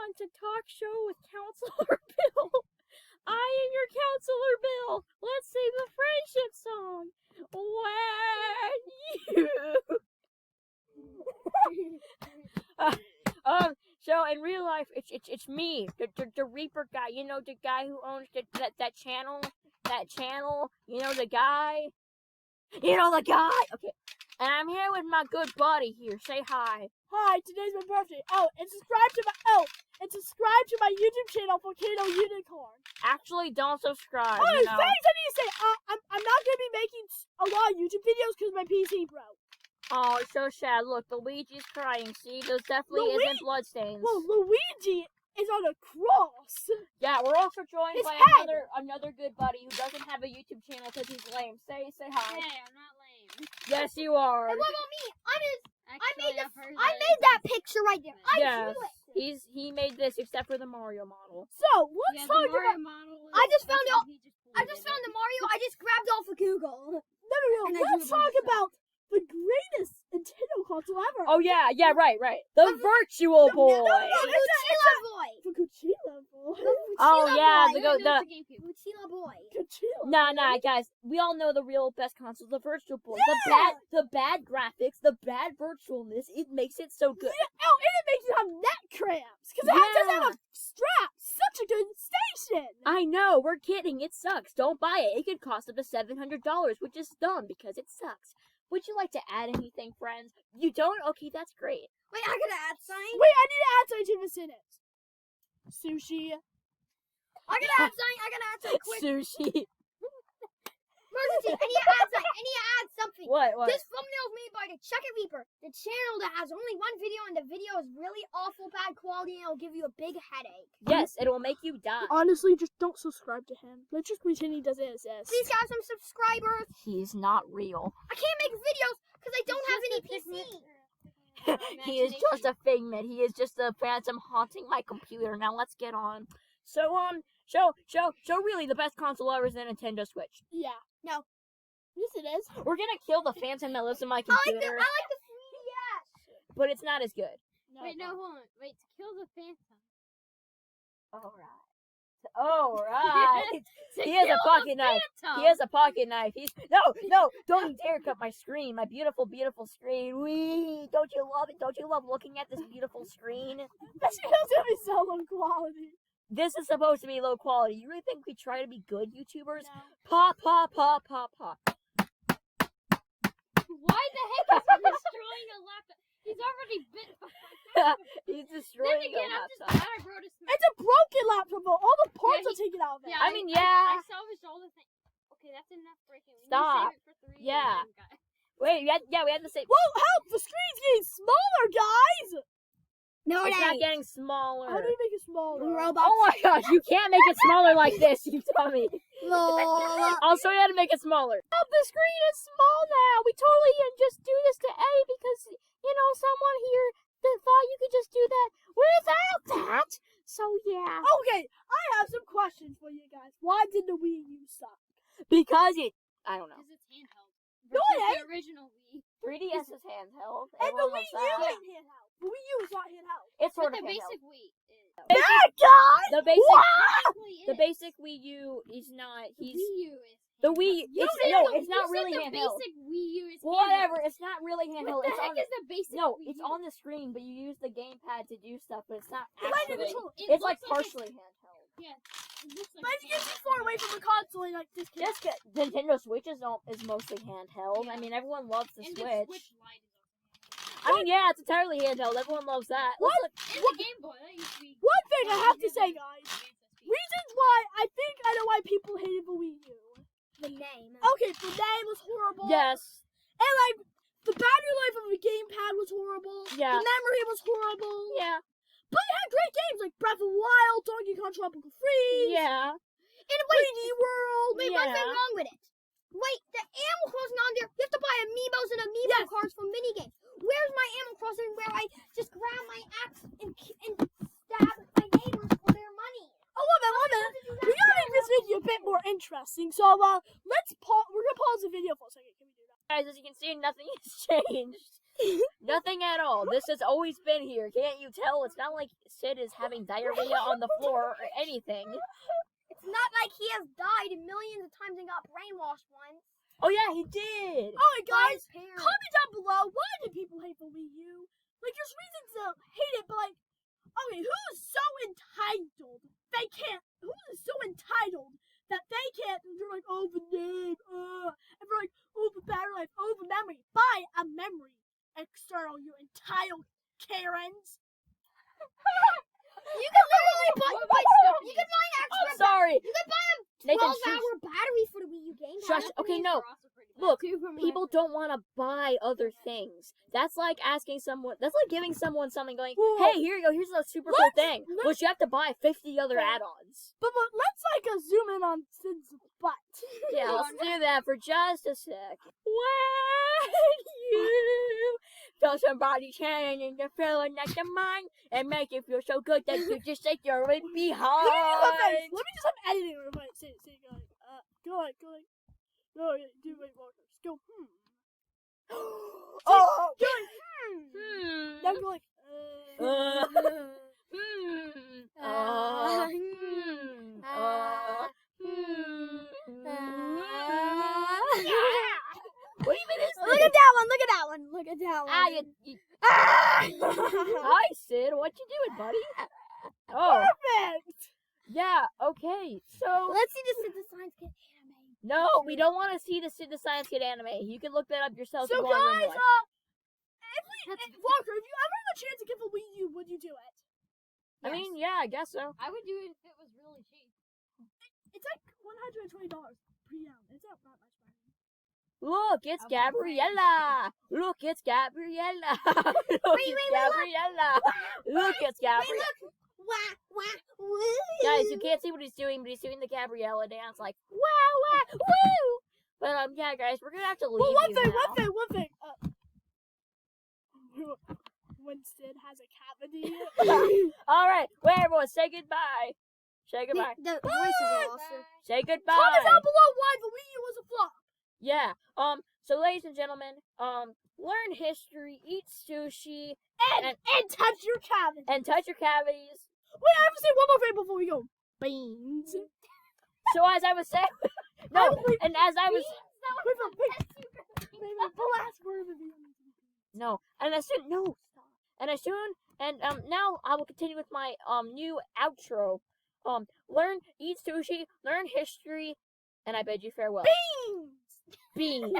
on to Talk Show with Counselor Bill. I am your Counselor Bill. Let's sing the friendship song. When you... So in real life, it's me, the Reaper guy. You know, the guy who owns that channel. That channel. You know the guy. Okay. And I'm here with my good buddy here. Say hi. Hi, today's my birthday. And subscribe to my YouTube channel, Volcano Unicorn. Actually, don't subscribe. Oh, thanks. I need to say, I'm not gonna be making a lot of YouTube videos because my PC broke. Oh, it's so sad. Look, Luigi's crying. See, those definitely isn't bloodstains. Well, Luigi is on a cross. Yeah, we're also joined by head. another good buddy who doesn't have a YouTube channel because he's lame. Say hi. Hey, I'm not lame. Yes, you are. And what about me? Actually, I made that picture right there. Yes, I drew it. he made this except for the Mario model. So let's talk about. I just found the Mario. I just grabbed off of Google. No. Let's talk about the greatest Nintendo console ever. Oh yeah, right. The Virtual Boy. Cuchilla Boy. The Cuchilla Boy. Oh yeah, the Cuchilla Boy. Cuchilla. Nah, guys. We all know the real best console, the Virtual Boy. Yeah! The bad graphics, the bad virtualness. It makes it so good. Yeah, and it makes you have neck cramps because it doesn't have a strap. Such a good station. I know. We're kidding. It sucks. Don't buy it. It could cost up to $700, which is dumb because it sucks. Would you like to add anything, friends? You don't? Okay, that's great. Wait, I gotta add sign. Wait, I need to add something to the sentence. Sushi. I gotta add sign quick. Sushi. Emergency. I need to add sign. I need to add something. What? This thumbnail is made by the Check It Reaper, the channel that has only one video, and the video is really awful bad quality, and it'll give you a big headache. Yes, it will make you die. Honestly, just don't subscribe to him. Let's just pretend he doesn't exist. Please have some subscribers. He's not real. I can't make videos because I don't have any PC. He is just a figment. He is just a phantom haunting my computer. Now let's get on. So really the best console ever is the Nintendo Switch. Yeah. No. Yes, it is. We're gonna kill the phantom that lives in my I computer. like the 3DS. But it's not as good. No. Wait, no, hold on. Wait, to kill the phantom. Alright. He has a pocket knife. He has a pocket knife. No, don't you dare cut my screen. My beautiful, beautiful screen. Wee! Don't you love it? Don't you love looking at this beautiful screen? That's gonna be so low quality. This is supposed to be low quality. You really think we try to be good YouTubers? No. Pop. Why the heck is he destroying a laptop? He's already bit. He's destroying Then again, a I'm just laptop. glad I wrote a smack. It's a broken laptop, but all the parts Yeah, are taken out of it. Yeah, I mean, yeah. I salvaged all the things. Okay, that's enough breaking. We Stop. Need to save it for 3. Yeah. and then, Wait, we had to say. Whoa, help! The screen's getting smaller, guys! No, It's it not ain't. getting smaller. How do you make it smaller? Robots. Oh my gosh, you can't make it smaller like this, you dummy. Lol. I'll show you how to make it smaller. Oh, the screen is small now. We totally can just do this to A because, someone here thought you could just do that without that. So, yeah. Okay, I have some questions for you guys. Why did the Wii U suck? Because I don't know. Because it's handheld. No, it Versus ain't. the original Wii. 3DS is handheld. And the Everyone Wii loves U that. ain't handheld. The Wii U is not handheld. It's But sort the of basic handheld. Wii is. Bad guy! The basic, Technically the is. basic Wii U is not. The He's Wii U is. the handheld. Wii. You It's said no, the- it's not you really said handheld. The basic Wii U is Whatever, handheld. it's not really handheld. What It's the heck on. is the basic No, Wii it's U? on the screen, but you use the gamepad to do stuff, but it's not It might be actually. control- It's like looks partially handheld. Yeah. It looks like But you get too far away from the console and this kid. Just get Nintendo Switch is mostly handheld. I Yeah. mean, everyone loves the And Switch. the Switch Lite is I mean, yeah, it's entirely handheld. Everyone loves that. What? also. And the Game Boy. That used to be. One thing I have to say, guys. Reasons why I know why people hated the Wii U. The name. Okay, the name was horrible. Yes. And the battery life of the gamepad was horrible. Yeah. The memory was horrible. Yeah. But it had great games like Breath of the Wild, Donkey Kong Tropical Freeze, Yeah. And wait, 3D World. wait, Yeah. one thing wrong with it. Wait, the Animal Crossing on there, you have to buy amiibos and amiibo Yes. cards from minigames. Where's my Animal Crossing where I just grab my axe and stab my neighbors for their money? Oh, one minute. We gotta make this video a bit more interesting. So, let's pause. We're gonna pause the video for a second. Can we do that? Guys, as you can see, nothing has changed. Nothing at all. This has always been here. Can't you tell? It's not like Sid is having diarrhea on the floor or anything. It's not like he has died millions of times and got brainwashed once. Oh yeah, he did. Alright, By guys, his parents. comment down below. Why do people hate the Wii U? Like, there's reasons to hate it, but like, okay, who's so entitled? They can't. Who is so entitled that they can't? They're like, oh, the name, and they're like, oh, the battery life, oh, the memory. Buy a memory external, you entitled Karens. You can literally buy. You can buy an extra. I'm sorry. You can buy a Nathan, 12-hour battery for the Wii U game. Shush. Okay, no. Look, people don't want to buy other things. That's like asking someone. That's like giving someone something, going, "Hey, here you go. Here's a super cool thing," but you have to buy 50 other add-ons. But let's like zoom in on Sid's butt. Yeah, let's do that for just a sec. When you feel somebody's hand in the feeling like the mine, and make you feel so good that you just say you're in behind. Let me just have editing real quick. Say go like. No, do wait, Walker. Just go, Oh! Go like, Now go like, What even is Look this? at that one. Look at that one. Look at that one. Hi, Sid. What you doing, buddy? Oh, perfect. yeah. Okay. So Let's see this Science Kid anime. no, we don't want to see the Sid the Science Kid anime. You can look that up yourself. So and go on guys, Ring Life. Walker, if you ever had a chance to give a Wii U, would you do it? I mean, yeah, I guess so. I would do it if it was really cheap. It's like $120 pre-owned. It's not that much money. Look, it's Okay. Gabriella. Look, it's Gabriella. Look, it's Gabriella. Look, it's Gabriella. Guys, you can't see what he's doing, but he's doing the Gabriella dance, like wow, wow, woo. But yeah, guys, we're gonna have to leave Well, one you thing. When Sid has a cavity. All right, well, everyone, say goodbye. Say goodbye. The voice is awesome. Say Comment goodbye. down below why the Wii U was a flop. Yeah. So, ladies and gentlemen, learn history, eat sushi, And touch your cavity. and touch your cavities. Wait, I have to say one more thing before we go. Beans. So, as I was saying, no, and as I was. The last word of the video. No, and as soon now I will continue with my new outro. Learn, eat sushi, learn history, and I bid you farewell. Beans. Beans.